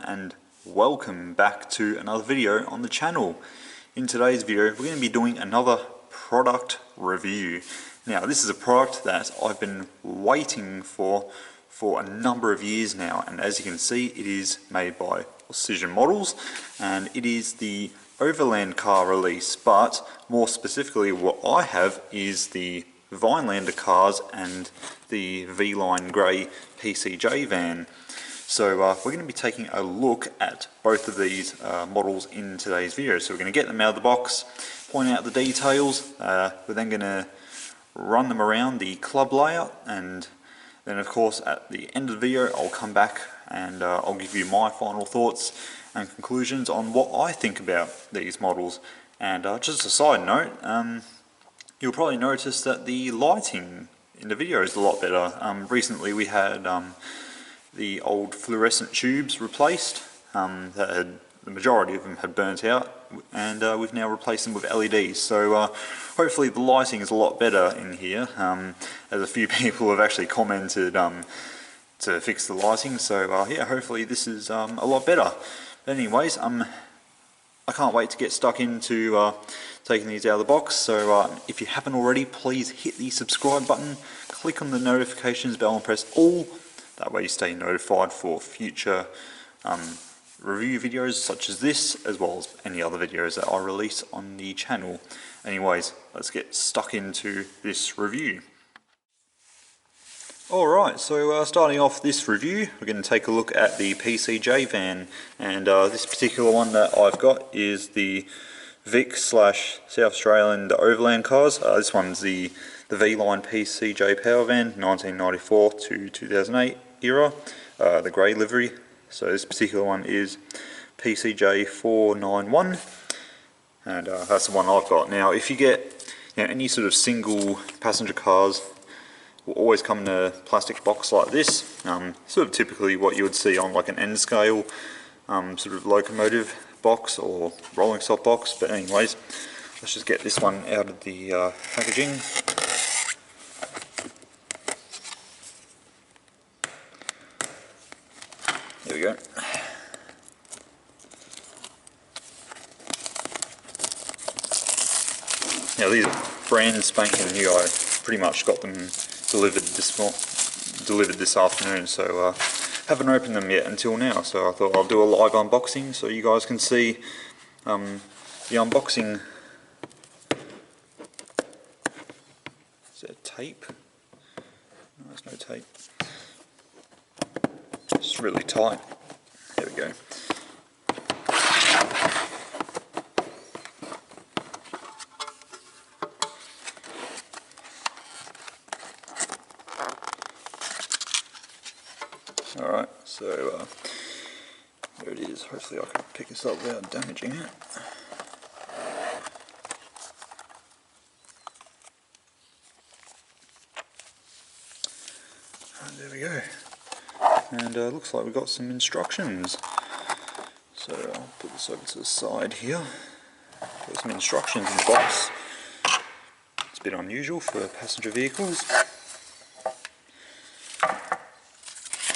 and welcome back to another video on the channel. In today's video we're going to be doing another product review. Now this is a product that I've been waiting for a number of years now, and as you can see it is made by Auscision Models and it is the Overland car release, but more specifically what I have is the Vinelander cars and the V-Line Grey PCJ van. So we're going to be taking a look at both of these models in today's video. So we're going to get them out of the box, point out the details, we're then going to run them around the club layout, and then of course at the end of the video I'll come back and I'll give you my final thoughts and conclusions on what I think about these models. And just a side note, you'll probably notice that the lighting in the video is a lot better. Recently we had the old fluorescent tubes replaced, the majority of them had burnt out, and we've now replaced them with LEDs. So hopefully the lighting is a lot better in here, as a few people have actually commented to fix the lighting. So yeah, hopefully this is a lot better. But anyways, I can't wait to get stuck into taking these out of the box. So if you haven't already, please hit the subscribe button, click on the notifications bell and press all. That way you stay notified for future review videos such as this, as well as any other videos that I release on the channel. Anyways, let's get stuck into this review. Alright, so starting off this review, we're going to take a look at the PCJ van, and this particular one that I've got is the Vic / South Australian Overland cars. This one's the V-Line PCJ Power Van, 1994 to 2008 era, the grey livery. So this particular one is PCJ 491, and that's the one I've got. Now if you get any sort of single passenger cars, will always come in a plastic box like this, sort of typically what you would see on like an N scale sort of locomotive box or rolling stock box. But anyways, let's just get this one out of the packaging. There we go. Now these are brand spanking new. I pretty much got them delivered this afternoon, so haven't opened them yet until now. So I thought I'll do a live unboxing so you guys can see the unboxing. Is that tape? No, there's no tape. It's really tight. There we go. Alright, so there it is. Hopefully I can pick this up without damaging it. Right, there we go. And looks like we've got some instructions. So I'll put this over to the side here. Got some instructions in the box. It's a bit unusual for passenger vehicles.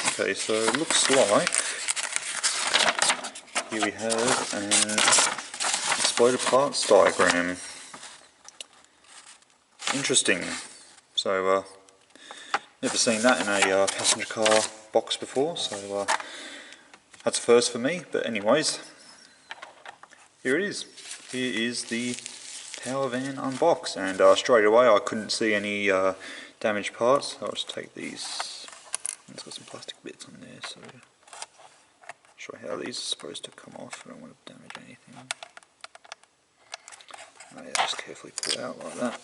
Okay, so it looks like here we have an exploded parts diagram. Interesting. So never seen that in a passenger car box before, so that's a first for me. But anyways, here it is. Here is the Power Van unbox, and straight away I couldn't see any damaged parts. I'll just take these. It's got some plastic bits on there, so I'll show how these are supposed to come off. I don't want to damage anything. Oh yeah, just carefully pull it out like that.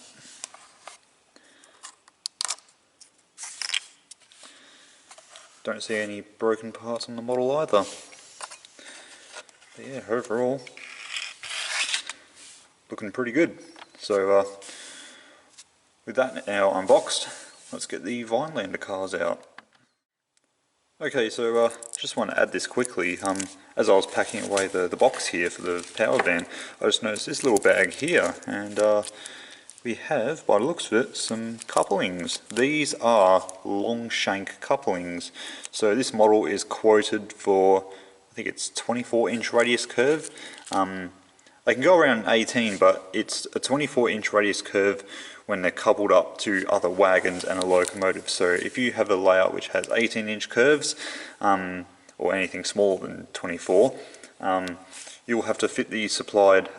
Don't see any broken parts on the model either. But yeah, overall looking pretty good. So with that now unboxed, let's get the Vinelander cars out. Okay, so just want to add this quickly. As I was packing away the box here for the Power Van, I just noticed this little bag here, and we have, by the looks of it, some couplings. These are long shank couplings. So this model is quoted for think it's 24-inch radius curve. They can go around 18, but it's a 24-inch radius curve when they're coupled up to other wagons and a locomotive. So if you have a layout which has 18-inch curves, or anything smaller than 24, you'll have to fit the supplied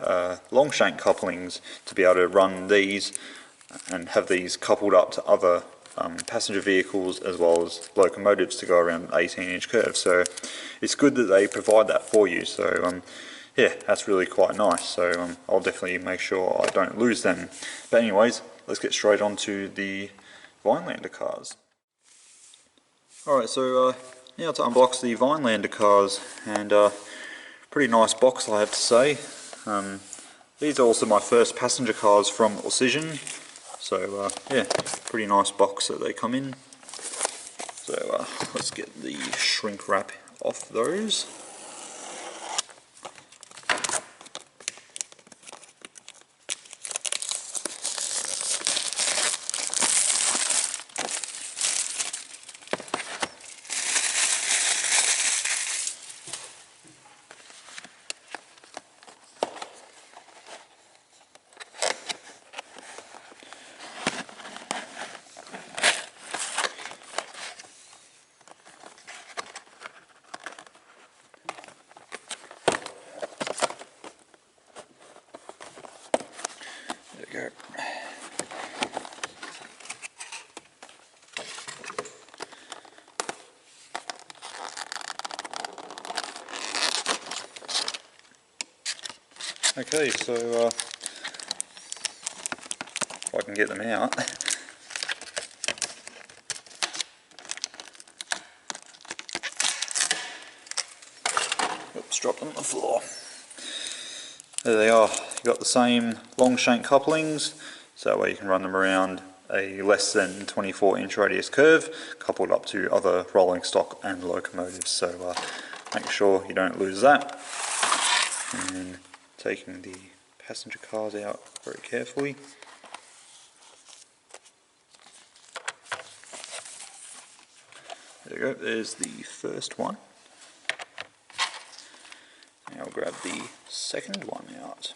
long shank couplings to be able to run these and have these coupled up to other passenger vehicles as well as locomotives to go around an 18-inch curve. So it's good that they provide that for you. So yeah, that's really quite nice. So I'll definitely make sure I don't lose them. But anyways, let's get straight on to the Vinelander cars. Alright, so now to unbox the Vinelander cars, and pretty nice box, I have to say. These are also my first passenger cars from Auscision, so yeah, pretty nice box that they come in. So let's get the shrink wrap off those. There we go. Okay, so if I can get them out. Oops, dropped them on the floor. There they are. You've got the same long shank couplings, so that way you can run them around a less than 24-inch radius curve, coupled up to other rolling stock and locomotives. So make sure you don't lose that. And taking the passenger cars out very carefully. There we go, there's the first one. Now I'll grab the second one out.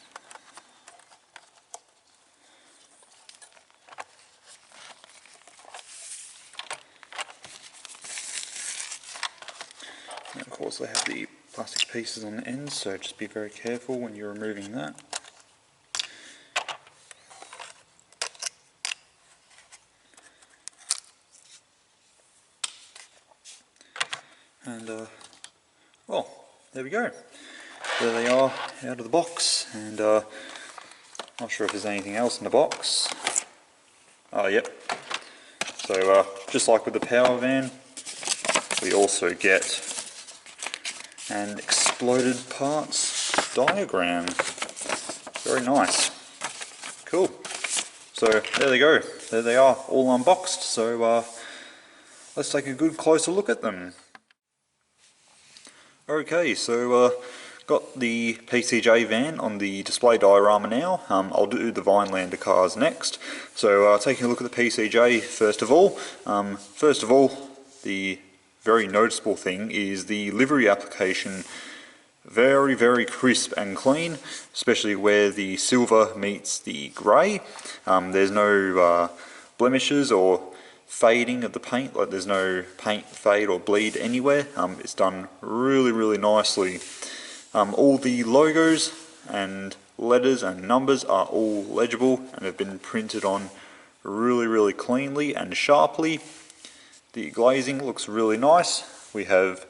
And of course they have the plastic pieces on the ends, so just be very careful when you're removing that. And well, there we go. There they are out of the box, and not sure if there's anything else in the box. Oh, yep. So just like with the power van, we also get an exploded parts diagram. Very nice. Cool. So there they go. There they are, all unboxed. So let's take a good closer look at them. Okay, so got the PCJ van on the display diorama now. I'll do the Vinelander cars next. So taking a look at the PCJ first of all. The very noticeable thing is the livery application. Very, very crisp and clean, especially where the silver meets the grey. There's no blemishes or fading of the paint, like there's no paint fade or bleed anywhere. It's done really, really nicely. All the logos and letters and numbers are all legible and have been printed on really, really cleanly and sharply. The glazing looks really nice. We have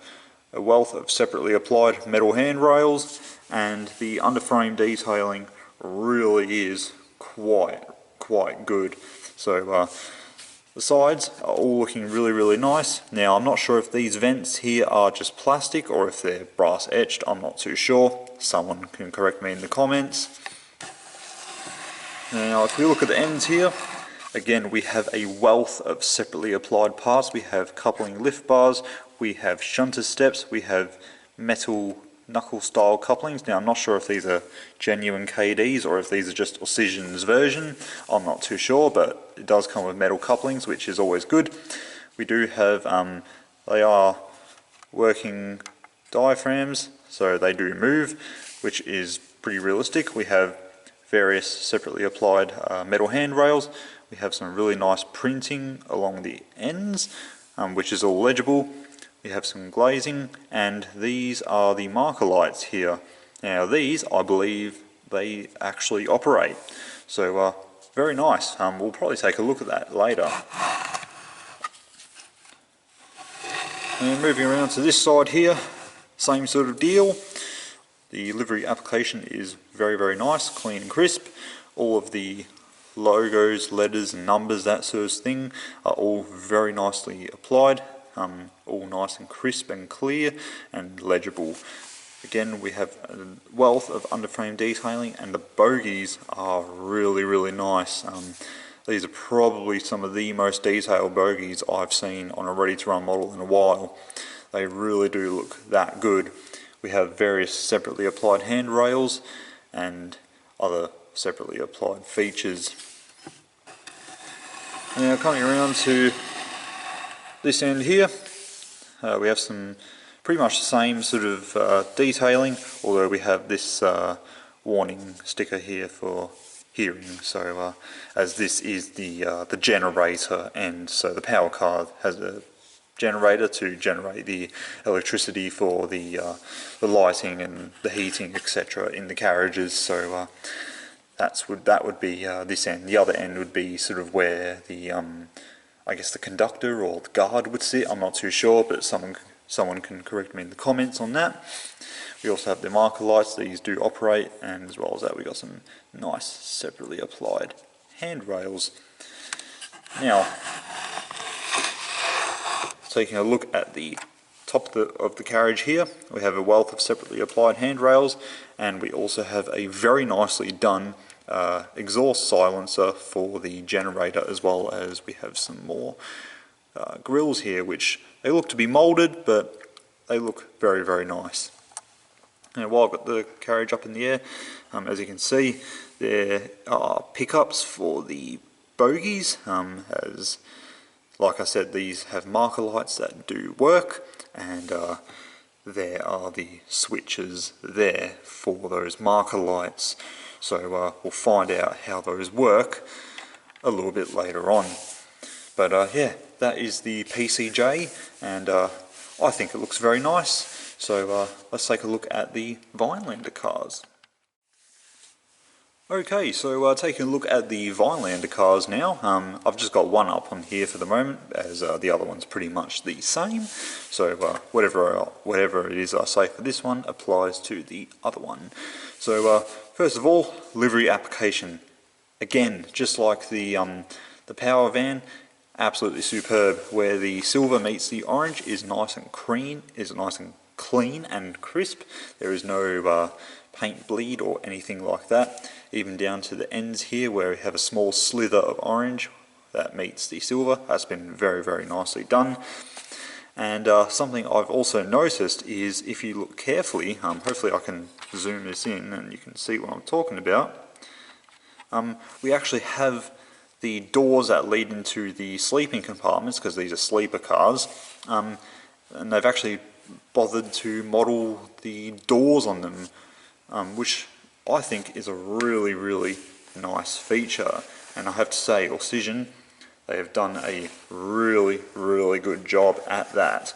a wealth of separately applied metal handrails, and the underframe detailing really is quite good. So the sides are all looking really, really nice. Now I'm not sure if these vents here are just plastic or if they're brass etched. I'm not too sure. Someone can correct me in the comments. Now if we look at the ends here, again we have a wealth of separately applied parts. We have coupling lift bars, we have shunter steps, we have metal knuckle style couplings. Now I'm not sure if these are genuine KDs or if these are just Auscision's version. I'm not too sure, but it does come with metal couplings, which is always good. We do have, they are working diaphragms, so they do move, which is pretty realistic. We have various separately applied metal handrails. We have some really nice printing along the ends, which is all legible. We have some glazing, and these are the marker lights here. Now these, I believe, they actually operate. So very nice. We'll probably take a look at that later. And moving around to this side here, same sort of deal. The livery application is very, very nice, clean and crisp. All of the logos, letters and numbers, that sort of thing, are all very nicely applied. All nice and crisp and clear and legible. Again, we have a wealth of underframe detailing, and the bogies are really, really nice. These are probably some of the most detailed bogies I've seen on a ready-to-run model in a while. They really do look that good. We have various separately applied handrails and other separately applied features. Now coming around to this end here, we have some pretty much the same sort of detailing, although we have this warning sticker here for hearing. So as this is the generator end, so the power card has a generator to generate the electricity for the lighting and the heating, etc. in the carriages. So that would be this end. The other end would be sort of where the I guess the conductor or the guard would sit. I'm not too sure, but someone can correct me in the comments on that. We also have the marker lights. These do operate, and as well as that, we got some nice separately applied handrails. Now, taking a look at the top of the carriage here, we have a wealth of separately applied handrails, and we also have a very nicely done exhaust silencer for the generator, as well as we have some more grills here, which they look to be moulded, but they look very, very nice. Now, while I've got the carriage up in the air, as you can see, there are pickups for the bogies. As like I said, these have marker lights that do work, and there are the switches there for those marker lights. So we'll find out how those work a little bit later on. But yeah, that is the PCJ, and I think it looks very nice. So let's take a look at the Vinelander cars. Okay, so taking a look at the Vinelander cars now. I've just got one up on here for the moment, as the other one's pretty much the same. So whatever it is I say for this one applies to the other one. So first of all, livery application. Again, just like the Power Van, absolutely superb. Where the silver meets the orange is nice and clean, clean and crisp. There is no paint bleed or anything like that. Even down to the ends here, where we have a small slither of orange that meets the silver. That's been very, very nicely done. And something I've also noticed is, if you look carefully, hopefully I can zoom this in and you can see what I'm talking about. We actually have the doors that lead into the sleeping compartments, because these are sleeper cars, and they've actually bothered to model the doors on them, which I think is a really, really nice feature. And I have to say, Auscision, they have done a really, really good job at that.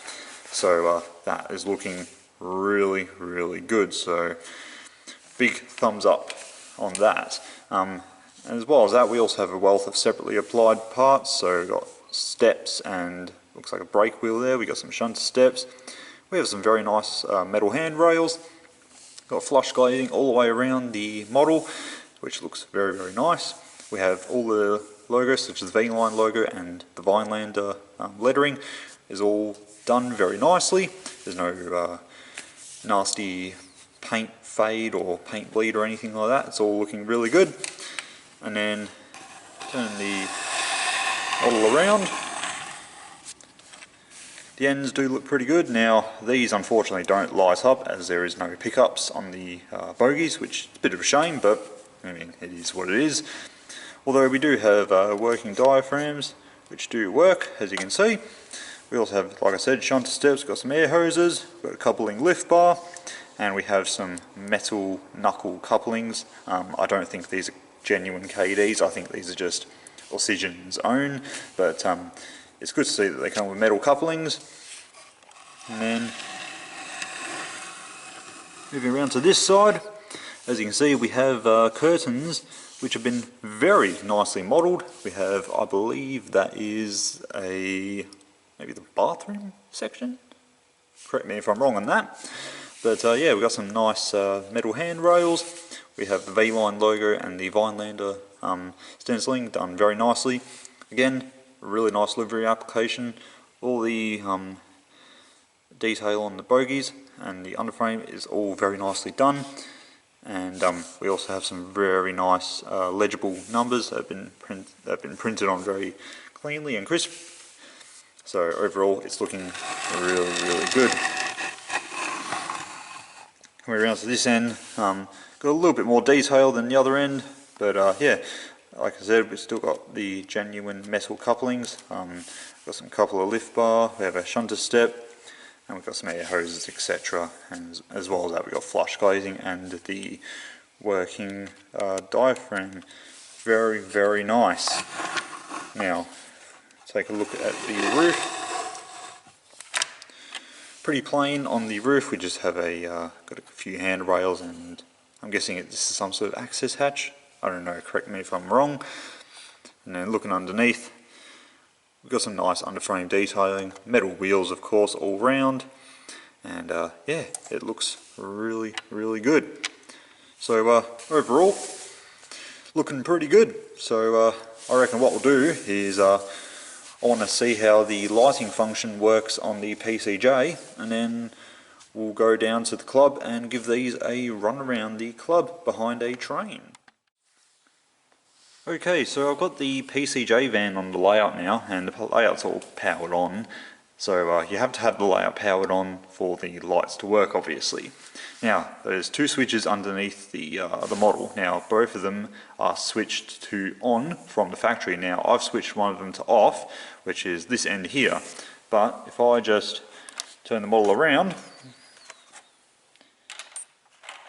So that is looking really, really good. So big thumbs up on that. And as well as that, we also have a wealth of separately applied parts. So we've got steps and looks like a brake wheel there. We've got some shunter steps. We have some very nice metal handrails. Got flush glazing all the way around the model, which looks very, very nice. We have all the logos, such as the V-Line logo and the Vinelander lettering, is all done very nicely. There's no nasty paint fade or paint bleed or anything like that. It's all looking really good. And then turn the model around. The ends do look pretty good. Now, these unfortunately don't light up, as there is no pickups on the bogies, which is a bit of a shame, but I mean, it is what it is. Although we do have working diaphragms, which do work, as you can see. We also have, like I said, shunter steps, got some air hoses, got a coupling lift bar, and we have some metal knuckle couplings. I don't think these are genuine KDs, I think these are just Auscision's own, but it's good to see that they come with metal couplings. And then moving around to this side, as you can see, we have curtains which have been very nicely modelled. We have, I believe that is maybe the bathroom section? Correct me if I'm wrong on that. But yeah, we've got some nice metal handrails. We have the V-Line logo and the Vinelander stenciling done very nicely. Again, really nice livery application. All the detail on the bogies and the underframe is all very nicely done. And we also have some very nice legible numbers that have been printed on very cleanly and crisp. So overall, it's looking really, really good. Coming around to this end, got a little bit more detail than the other end, but yeah, like I said, we've still got the genuine metal couplings. Got some couple of lift bar, we have a shunter step, and we've got some air hoses, etc. And as well as that, we've got flush glazing and the working diaphragm. Very, very nice. Now, take a look at the roof. Pretty plain on the roof. We just have got a few handrails, and I'm guessing this is some sort of access hatch. I don't know, correct me if I'm wrong. And then looking underneath, we've got some nice underframe detailing, metal wheels of course all round, and yeah, it looks really, really good. So overall, looking pretty good. So I reckon what we'll do is I want to see how the lighting function works on the PCJ, and then we'll go down to the club and give these a run around the club behind a train. Okay, so I've got the PCJ van on the layout now, and the layout's all powered on. So you have to have the layout powered on for the lights to work, obviously. Now, there's two switches underneath the model. Now, both of them are switched to on from the factory. Now, I've switched one of them to off, which is this end here. But if I just turn the model around,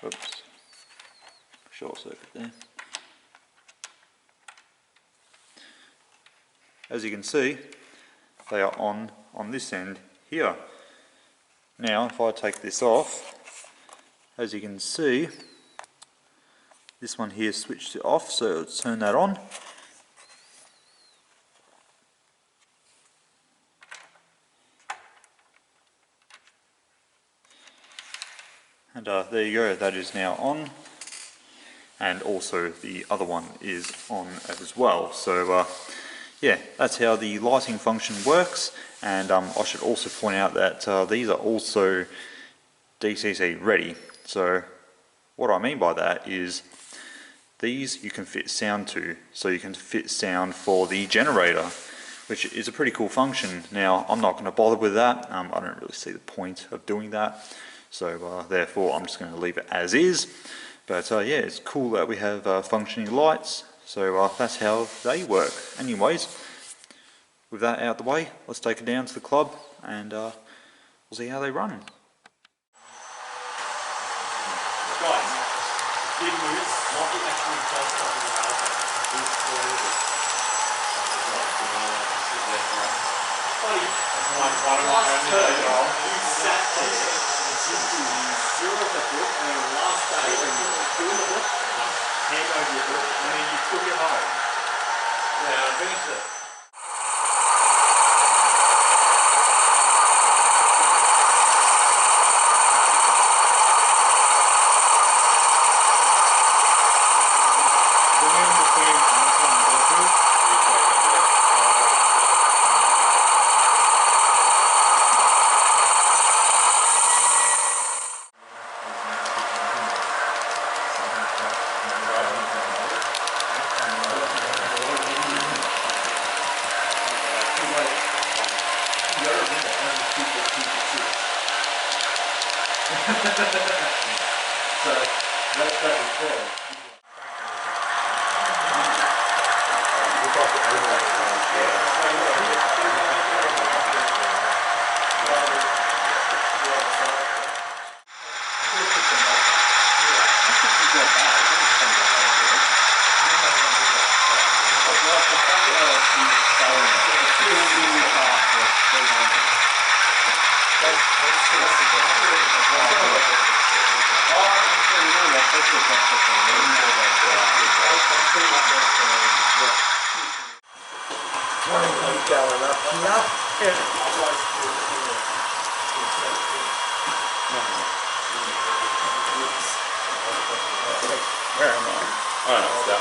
oops, short circuit there. As you can see, they are on this end here. Now, if I take this off, as you can see, this one here switched to off, so let's turn that on. And there you go, that is now on. And also the other one is on as well. So yeah, that's how the lighting function works. And I should also point out that these are also DCC ready. So what I mean by that is these you can fit sound to. So you can fit sound for the generator, which is a pretty cool function. Now, I'm not going to bother with that. I don't really see the point of doing that. So therefore, I'm just going to leave it as is. But yeah, it's cool that we have functioning lights. So that's how they work. Anyways, with that out of the way, let's take it down to the club and we'll see how they run. Guys, big moves, not the actual first couple of hours, big forward. Buddy, last turn, you sat there, zero of the book, and then last day, when you were doing the book, hand over your book, and then you took it home. Yeah, I finished it. So that's fair. Going up here. Where am I? Oh, no, that.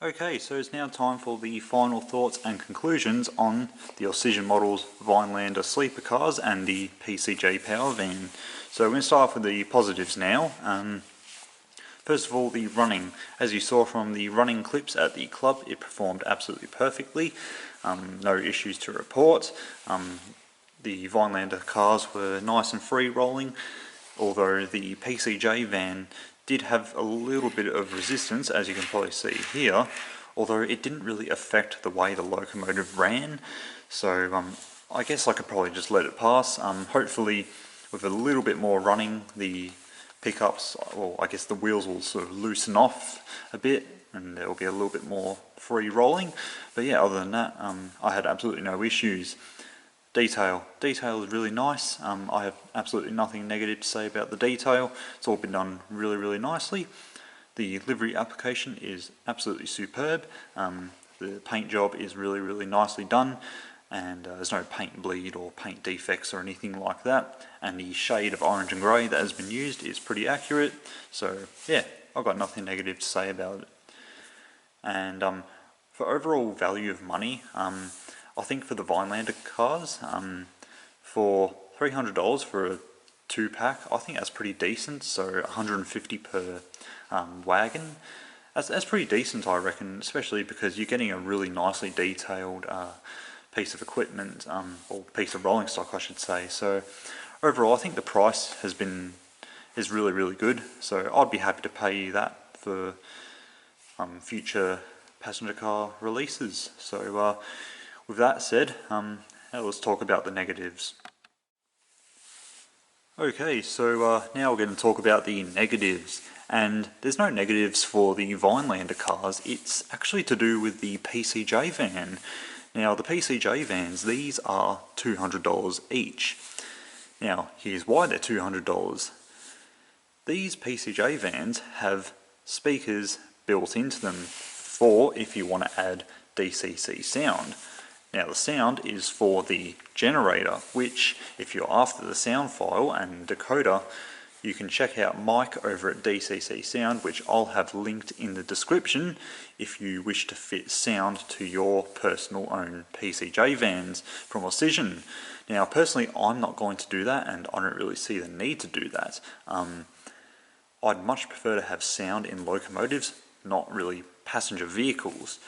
Okay, so it's now time for the final thoughts and conclusions on the Auscision Models Vinelander sleeper cars and the PCJ power van. So we're going to start off with the positives now. First of all, the running. As you saw from the running clips at the club, it performed absolutely perfectly. No issues to report. The Vinelander cars were nice and free rolling, although the PCJ van did have a little bit of resistance, as you can probably see here, although it didn't really affect the way the locomotive ran. So I guess I could probably just let it pass. Hopefully with a little bit more running, the pickups, well, I guess the wheels will sort of loosen off a bit and there will be a little bit more free rolling. But yeah, other than that, I had absolutely no issues. Detail is really nice. I have absolutely nothing negative to say about the detail. It's all been done really nicely. The livery application is absolutely superb. The paint job is really nicely done, and there's no paint bleed or paint defects or anything like that. And the shade of orange and grey that has been used is pretty accurate. So yeah, I've got nothing negative to say about it. And for overall value of money, I think for the Vinelander cars, for $300 for a 2-pack, I think that's pretty decent. So 150 per wagon. That's pretty decent, I reckon, especially because you're getting a really nicely detailed piece of equipment, or piece of rolling stock, I should say. So overall, I think the price is really good. So I'd be happy to pay that for future passenger car releases. So with that said, let's talk about the negatives. Okay, so now we're going to talk about the negatives. And there's no negatives for the Vinelander cars, it's actually to do with the PCJ van. Now the PCJ vans, these are $200 each. Now here's why they're $200. These PCJ vans have speakers built into them for if you want to add DCC sound. Now the sound is for the generator, which if you're after the sound file and decoder, you can check out Mike over at DCC Sound, which I'll have linked in the description if you wish to fit sound to your personal own PCJ vans from Auscision. Now personally, I'm not going to do that, and I don't really see the need to do that. I'd much prefer to have sound in locomotives, not really passenger vehicles.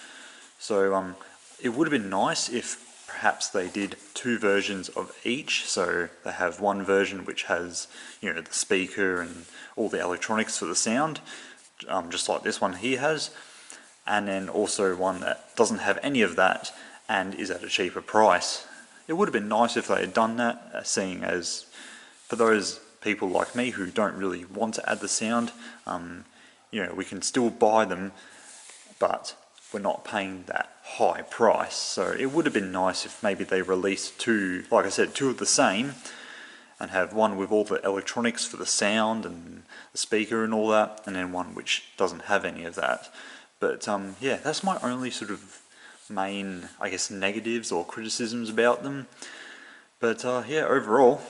So it would have been nice if perhaps they did 2 versions of each. So they have one version which has, you know, the speaker and all the electronics for the sound, just like this one here has, and then also one that doesn't have any of that and is at a cheaper price. It would have been nice if they had done that, seeing as for those people like me who don't really want to add the sound, you know, we can still buy them, but we're not paying that high price. So it would have been nice if maybe they released two, like I said, two of the same, and have one with all the electronics for the sound and the speaker and all that, and then one which doesn't have any of that. But yeah, that's my only sort of main, I guess, negatives or criticisms about them. But yeah, overall,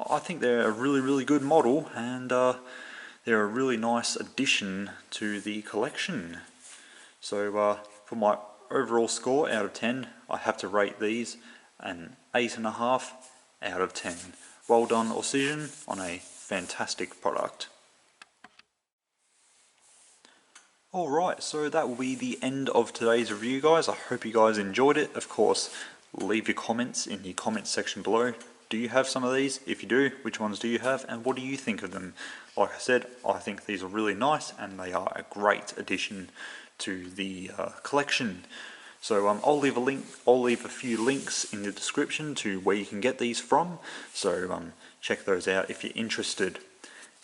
I think they're a really good model, and they're a really nice addition to the collection. So for my overall score out of 10, I have to rate these an 8.5 out of 10. Well done, Auscision, on a fantastic product. Alright, so that will be the end of today's review, guys. I hope you guys enjoyed it. Of course, leave your comments in the comments section below. Do you have some of these? If you do, which ones do you have, and what do you think of them? Like I said, I think these are really nice, and they are a great addition to the collection. So I'll leave a few links in the description to where you can get these from. So check those out if you're interested.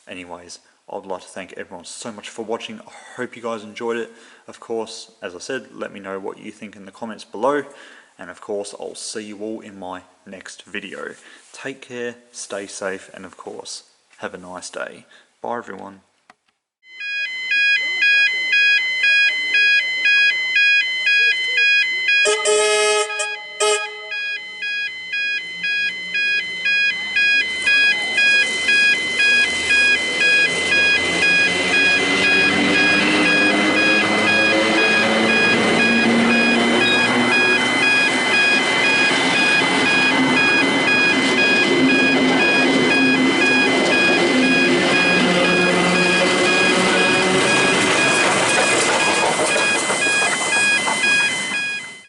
Anyways, I'd like to thank everyone so much for watching. I hope you guys enjoyed it. Of course, as I said, let me know what you think in the comments below. And of course, I'll see you all in my next video. Take care, stay safe, and of course, have a nice day. Bye everyone.